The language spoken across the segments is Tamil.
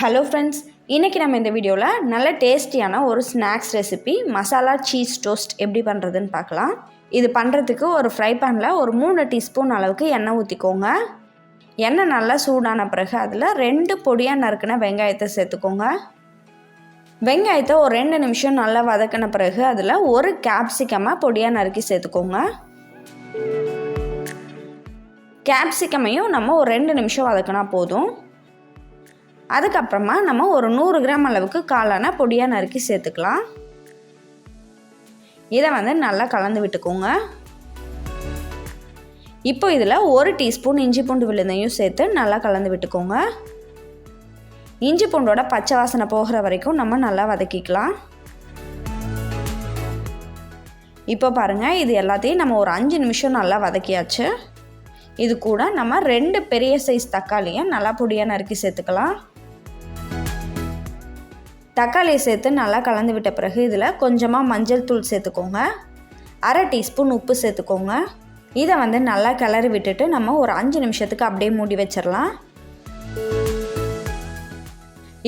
ஹலோ ஃப்ரெண்ட்ஸ், இன்றைக்கி நம்ம இந்த வீடியோவில் நல்ல டேஸ்டியான ஒரு snacks recipe masala cheese toast எப்படி பண்ணுறதுன்னு பார்க்கலாம். இது பண்ணுறதுக்கு ஒரு ஃப்ரை பேனில் ஒரு 3 டீஸ்பூன் அளவுக்கு எண்ணெய் ஊற்றிக்கோங்க. எண்ணெய் நல்லா சூடான பிறகு அதில் 2 பொடியாக நறுக்கின வெங்காயத்தை சேர்த்துக்கோங்க. வெங்காயத்தை ஒரு 2 நிமிஷம் நல்லா வதக்கின பிறகு அதில் ஒரு கேப்சிகமாக பொடியாக நறுக்கி சேர்த்துக்கோங்க. கேப்சிகமையும் நம்ம ஒரு 2 நிமிஷம் வதக்கினா போதும். அதுக்கப்புறமா நம்ம ஒரு 100 கிராம் அளவுக்கு காளான பொடியாக நறுக்கி சேர்த்துக்கலாம். இதை நல்லா கலந்து விட்டுக்கோங்க. இப்போ இதில் 1 டீஸ்பூன் இஞ்சி பூண்டு விழுதையும் சேர்த்து நல்லா கலந்து விட்டுக்கோங்க. இஞ்சி பூண்டோட பச்சை வாசனை போகிற வரைக்கும் நம்ம நல்லா வதக்கிக்கலாம். இப்போ பாருங்கள், இது எல்லாத்தையும் நம்ம ஒரு 5 நிமிஷம் நல்லா வதக்கியாச்சு. இது கூட நம்ம 2 பெரிய சைஸ் தக்காளியை நல்லா பொடியாக நறுக்கி சேர்த்துக்கலாம். தக்காளியை சேர்த்து நல்லா கலந்து விட்ட பிறகு இதில் கொஞ்சமாக மஞ்சள் தூள் சேர்த்துக்கோங்க. 1/2 டீஸ்பூன் உப்பு சேர்த்துக்கோங்க. இதை நல்லா கிளறி விட்டுட்டு நம்ம ஒரு 5 நிமிஷத்துக்கு அப்படியே மூடி வச்சிடலாம்.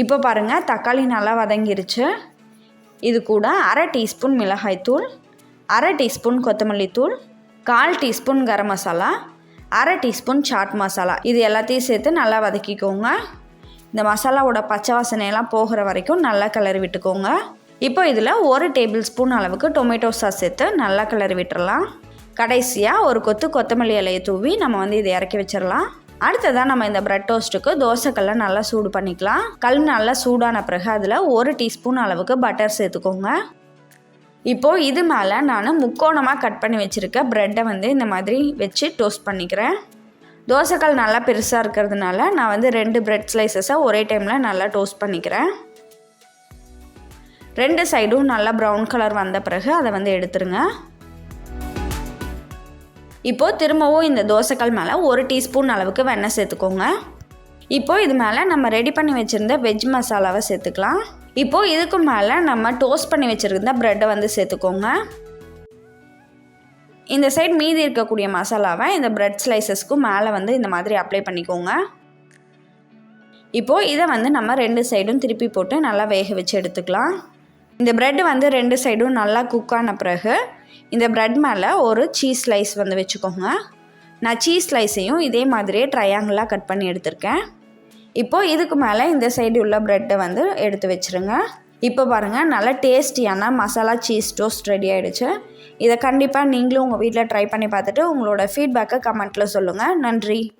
இப்போ பாருங்கள், தக்காளி நல்லா வதங்கிருச்சு. இது கூட 1/2 டீஸ்பூன் மிளகாய்த்தூள், 1/2 டீஸ்பூன் கொத்தமல்லி தூள், 1/4 teaspoon garam masala, 1/2 teaspoon chat masala, இது எல்லாத்தையும் சேர்த்து நல்லா வதக்கிக்கோங்க. இந்த மசாலாவோட பச்சை வாசனையெல்லாம் போகிற வரைக்கும் நல்லா கிளறி விட்டுக்கோங்க. இப்போ இதில் 1 டேபிள் ஸ்பூன் அளவுக்கு டொமேட்டோ சாஸ் சேர்த்து நல்லா கிளறி விட்டுறலாம். கடைசியாக ஒரு கொத்து கொத்தமல்லி இலையை தூவி நம்ம இதை இறக்கி வச்சிடலாம். அடுத்ததாக நம்ம இந்த பிரெட் டோஸ்ட்டுக்கு தோசைக்கல்லை நல்லா சூடு பண்ணிக்கலாம். கல் நல்லா சூடான பிறகு அதில் 1 டீஸ்பூன் அளவுக்கு பட்டர் சேர்த்துக்கோங்க. இப்போது இது மேலே நான் முக்கோணமாக கட் பண்ணி வச்சுருக்க ப்ரெட்டை இந்த மாதிரி வச்சு டோஸ்ட் பண்ணிக்கிறேன். தோசைக்கல் நல்லா பெருசாக இருக்கிறதுனால நான் 2 பிரெட் ஸ்லைசஸை ஒரே டைமில் நல்லா டோஸ்ட் பண்ணிக்கிறேன். 2 சைடும் நல்லா ப்ரௌன் கலர் வந்த பிறகு அதை எடுத்துருங்க. இப்போது திரும்பவும் இந்த தோசைக்கல் மேலே 1 டீஸ்பூன் அளவுக்கு வெண்ணெய் சேர்த்துக்கோங்க. இப்போது இது மேலே நம்ம ரெடி பண்ணி வச்சுருந்த வெஜ் மசாலாவை சேர்த்துக்கலாம். இப்போது இதுக்கு மேலே நம்ம டோஸ்ட் பண்ணி வச்சுருந்த ப்ரெட்டை சேர்த்துக்கோங்க. இந்த சைடு மீதி இருக்கக்கூடிய மசாலாவை இந்த பிரெட் ஸ்லைசஸ்க்கு மேலே இந்த மாதிரி அப்ளை பண்ணிக்கோங்க. இப்போது இதை நம்ம 2 சைடும் திருப்பி போட்டு நல்லா வேக வச்சு எடுத்துக்கலாம். இந்த பிரெட் 2 சைடும் நல்லா குக் ஆன பிறகு இந்த பிரெட் மேலே ஒரு சீஸ் ஸ்லைஸ் வச்சுக்கோங்க. நான் சீஸ் ஸ்லைஸையும் இதே மாதிரியே ட்ரையாங்கிளாக கட் பண்ணி எடுத்திருக்கேன். இப்போது இதுக்கு மேலே இந்த சைடு உள்ள ப்ரெட்டை எடுத்து வச்சுருங்க. இப்போ பாருங்கள், நல்லா டேஸ்டியான மசாலா சீஸ் டோஸ்ட் ரெடி ஆகிடுச்சு. இதை கண்டிப்பாக நீங்களும் உங்கள் வீட்டில் ட்ரை பண்ணி பார்த்துட்டு உங்களோட ஃபீட்பேக்கை கமெண்ட்டில் சொல்லுங்கள். நன்றி.